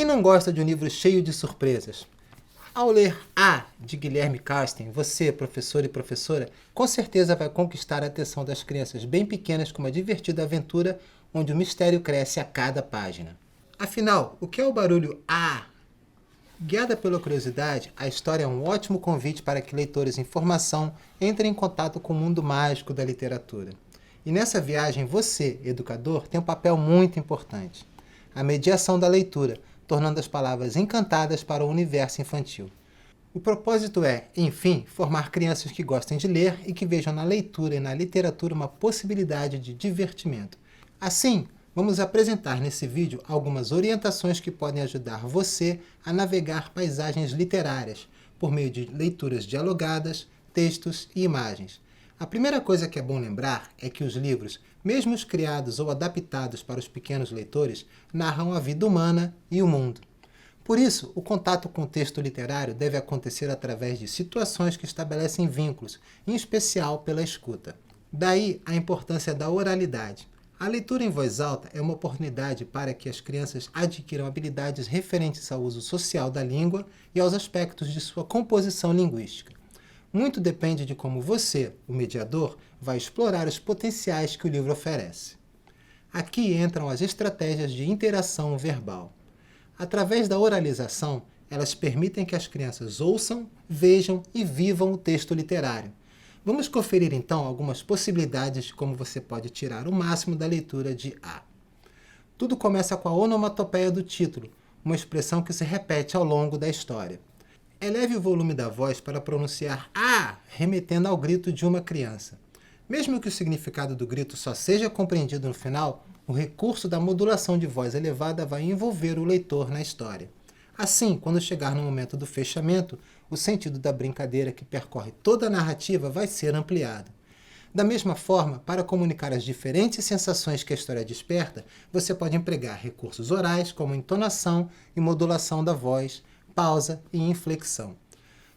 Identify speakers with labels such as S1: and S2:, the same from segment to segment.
S1: Quem não gosta de um livro cheio de surpresas? Ao ler A, de Guilherme Carsten, você, professor e professora, com certeza vai conquistar a atenção das crianças bem pequenas com uma divertida aventura onde o mistério cresce a cada página. Afinal, o que é o barulho A? Guiada pela curiosidade, a história é um ótimo convite para que leitores em formação entrem em contato com o mundo mágico da literatura. E nessa viagem, você, educador, tem um papel muito importante: a mediação da leitura, tornando as palavras encantadas para o universo infantil. O propósito é, enfim, formar crianças que gostem de ler e que vejam na leitura e na literatura uma possibilidade de divertimento. Assim, vamos apresentar nesse vídeo algumas orientações que podem ajudar você a navegar paisagens literárias por meio de leituras dialogadas, textos e imagens. A primeira coisa que é bom lembrar é que os livros, mesmo os criados ou adaptados para os pequenos leitores, narram a vida humana e o mundo. Por isso, o contato com o texto literário deve acontecer através de situações que estabelecem vínculos, em especial pela escuta. Daí a importância da oralidade. A leitura em voz alta é uma oportunidade para que as crianças adquiram habilidades referentes ao uso social da língua e aos aspectos de sua composição linguística. Muito depende de como você, o mediador, vai explorar os potenciais que o livro oferece. Aqui entram as estratégias de interação verbal. Através da oralização, elas permitem que as crianças ouçam, vejam e vivam o texto literário. Vamos conferir então algumas possibilidades de como você pode tirar o máximo da leitura de A. Tudo começa com a onomatopeia do título, uma expressão que se repete ao longo da história. Eleve o volume da voz para pronunciar A, remetendo ao grito de uma criança. Mesmo que o significado do grito só seja compreendido no final, o recurso da modulação de voz elevada vai envolver o leitor na história. Assim, quando chegar no momento do fechamento, o sentido da brincadeira que percorre toda a narrativa vai ser ampliado. Da mesma forma, para comunicar as diferentes sensações que a história desperta, você pode empregar recursos orais como entonação e modulação da voz, pausa e inflexão.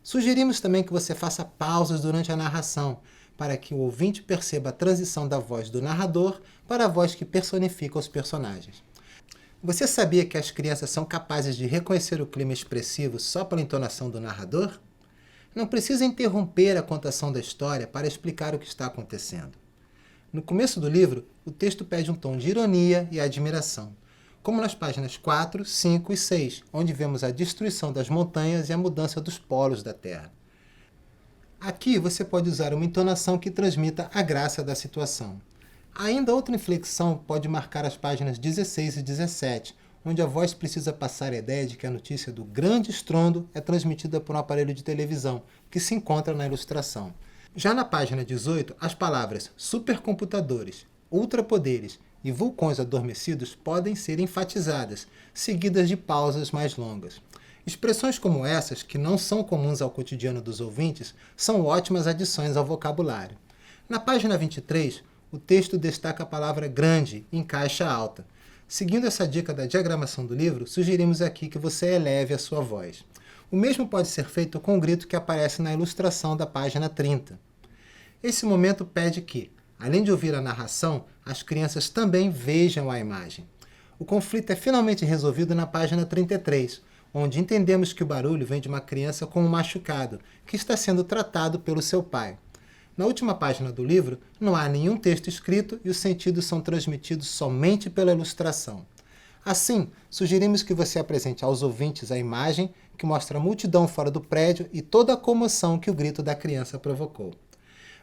S1: Sugerimos também que você faça pausas durante a narração, para que o ouvinte perceba a transição da voz do narrador para a voz que personifica os personagens. Você sabia que as crianças são capazes de reconhecer o clima expressivo só pela entonação do narrador? Não precisa interromper a contação da história para explicar o que está acontecendo. No começo do livro, o texto pede um tom de ironia e admiração, como nas páginas 4, 5 e 6, onde vemos a destruição das montanhas e a mudança dos polos da Terra. Aqui você pode usar uma entonação que transmita a graça da situação. Ainda outra inflexão pode marcar as páginas 16 e 17, onde a voz precisa passar a ideia de que a notícia do grande estrondo é transmitida por um aparelho de televisão, que se encontra na ilustração. Já na página 18, as palavras supercomputadores, ultrapoderes e vulcões adormecidos podem ser enfatizadas, seguidas de pausas mais longas. Expressões como essas, que não são comuns ao cotidiano dos ouvintes, são ótimas adições ao vocabulário. Na página 23, o texto destaca a palavra grande em caixa alta. Seguindo essa dica da diagramação do livro, sugerimos aqui que você eleve a sua voz. O mesmo pode ser feito com o grito que aparece na ilustração da página 30. Esse momento pede que, além de ouvir a narração, as crianças também vejam a imagem. O conflito é finalmente resolvido na página 33, onde entendemos que o barulho vem de uma criança com um machucado, que está sendo tratado pelo seu pai. Na última página do livro, não há nenhum texto escrito e os sentidos são transmitidos somente pela ilustração. Assim, sugerimos que você apresente aos ouvintes a imagem que mostra a multidão fora do prédio e toda a comoção que o grito da criança provocou.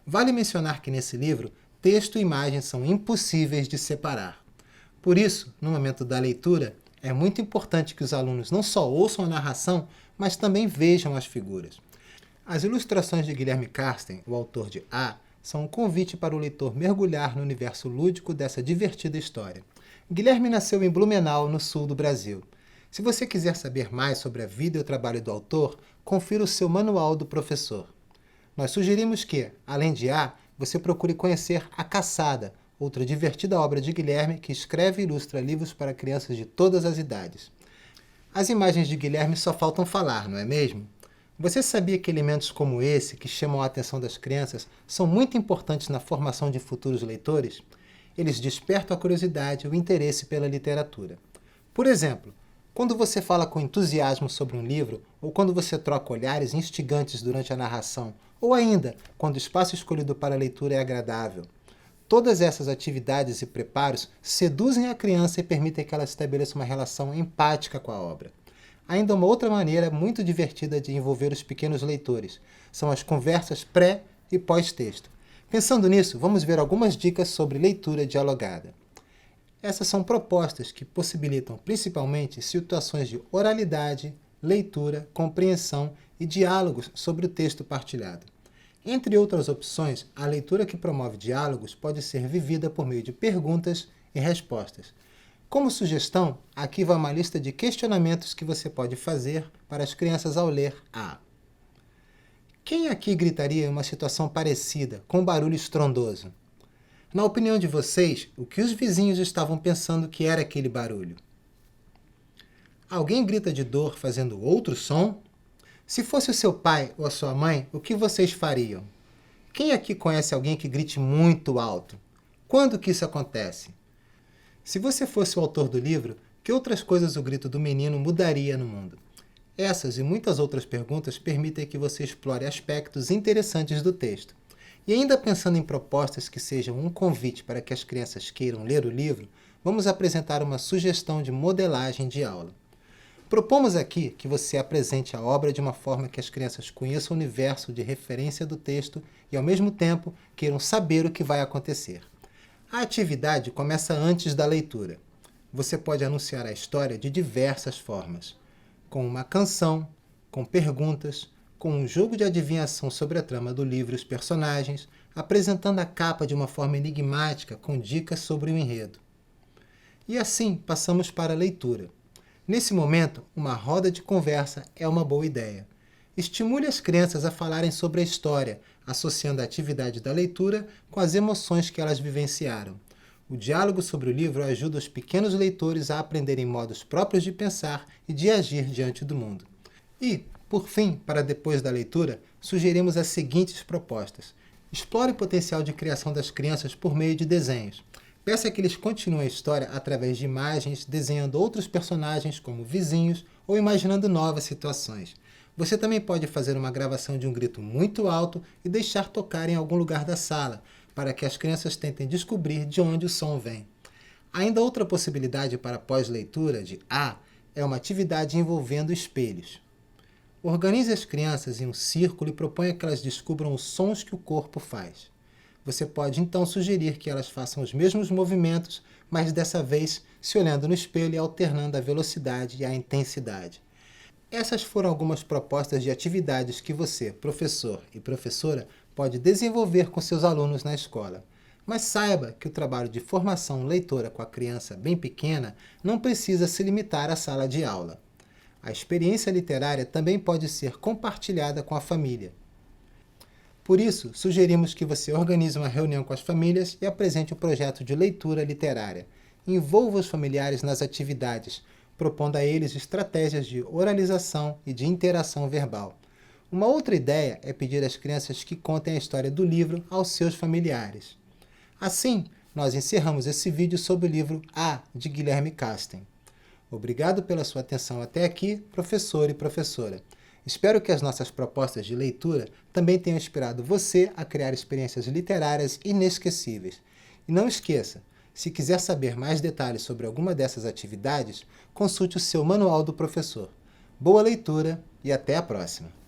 S1: Vale mencionar que nesse livro, texto e imagem são impossíveis de separar. Por isso, no momento da leitura, é muito importante que os alunos não só ouçam a narração, mas também vejam as figuras. As ilustrações de Guilherme Carsten, o autor de A, são um convite para o leitor mergulhar no universo lúdico dessa divertida história. Guilherme nasceu em Blumenau, no sul do Brasil. Se você quiser saber mais sobre a vida e o trabalho do autor, confira o seu Manual do Professor. Nós sugerimos que, além de A, você procure conhecer A Caçada, outra divertida obra de Guilherme que escreve e ilustra livros para crianças de todas as idades. As imagens de Guilherme só faltam falar, não é mesmo? Você sabia que elementos como esse, que chamam a atenção das crianças, são muito importantes na formação de futuros leitores? Eles despertam a curiosidade e o interesse pela literatura. Por exemplo, Quando você fala com entusiasmo sobre um livro, ou quando você troca olhares instigantes durante a narração, ou ainda quando o espaço escolhido para a leitura é agradável. Todas essas atividades e preparos seduzem a criança e permitem que ela estabeleça uma relação empática com a obra. Ainda uma outra maneira muito divertida de envolver os pequenos leitores são as conversas pré e pós-texto. Pensando nisso, vamos ver algumas dicas sobre leitura dialogada. Essas são propostas que possibilitam principalmente situações de oralidade, leitura, compreensão e diálogos sobre o texto partilhado. Entre outras opções, a leitura que promove diálogos pode ser vivida por meio de perguntas e respostas. Como sugestão, aqui vai uma lista de questionamentos que você pode fazer para as crianças ao ler A. Quem aqui gritaria em uma situação parecida, com barulho estrondoso? Na opinião de vocês, o que os vizinhos estavam pensando que era aquele barulho? Alguém grita de dor fazendo outro som? Se fosse o seu pai ou a sua mãe, o que vocês fariam? Quem aqui conhece alguém que grite muito alto? Quando que isso acontece? Se você fosse o autor do livro, que outras coisas o grito do menino mudaria no mundo? Essas e muitas outras perguntas permitem que você explore aspectos interessantes do texto. E ainda pensando em propostas que sejam um convite para que as crianças queiram ler o livro, vamos apresentar uma sugestão de modelagem de aula. Propomos aqui que você apresente a obra de uma forma que as crianças conheçam o universo de referência do texto e, ao mesmo tempo, queiram saber o que vai acontecer. A atividade começa antes da leitura. Você pode anunciar a história de diversas formas, com uma canção, com perguntas, com um jogo de adivinhação sobre a trama do livro e os personagens, apresentando a capa de uma forma enigmática com dicas sobre o enredo. E assim passamos para a leitura. Nesse momento, uma roda de conversa é uma boa ideia. Estimule as crianças a falarem sobre a história, associando a atividade da leitura com as emoções que elas vivenciaram. O diálogo sobre o livro ajuda os pequenos leitores a aprenderem modos próprios de pensar e de agir diante do mundo. E, por fim, para depois da leitura, sugerimos as seguintes propostas. Explore o potencial de criação das crianças por meio de desenhos. Peça que eles continuem a história através de imagens, desenhando outros personagens como vizinhos ou imaginando novas situações. Você também pode fazer uma gravação de um grito muito alto e deixar tocar em algum lugar da sala, para que as crianças tentem descobrir de onde o som vem. Ainda outra possibilidade para pós-leitura de A é uma atividade envolvendo espelhos. Organize as crianças em um círculo e proponha que elas descubram os sons que o corpo faz. Você pode então sugerir que elas façam os mesmos movimentos, mas dessa vez se olhando no espelho e alternando a velocidade e a intensidade. Essas foram algumas propostas de atividades que você, professor e professora, pode desenvolver com seus alunos na escola. Mas saiba que o trabalho de formação leitora com a criança bem pequena não precisa se limitar à sala de aula. A experiência literária também pode ser compartilhada com a família. Por isso, sugerimos que você organize uma reunião com as famílias e apresente o projeto de leitura literária. Envolva os familiares nas atividades, propondo a eles estratégias de oralização e de interação verbal. Uma outra ideia é pedir às crianças que contem a história do livro aos seus familiares. Assim, nós encerramos esse vídeo sobre o livro A, de Guilherme Casten. Obrigado pela sua atenção até aqui, professor e professora. Espero que as nossas propostas de leitura também tenham inspirado você a criar experiências literárias inesquecíveis. E não esqueça, se quiser saber mais detalhes sobre alguma dessas atividades, consulte o seu Manual do Professor. Boa leitura e até a próxima!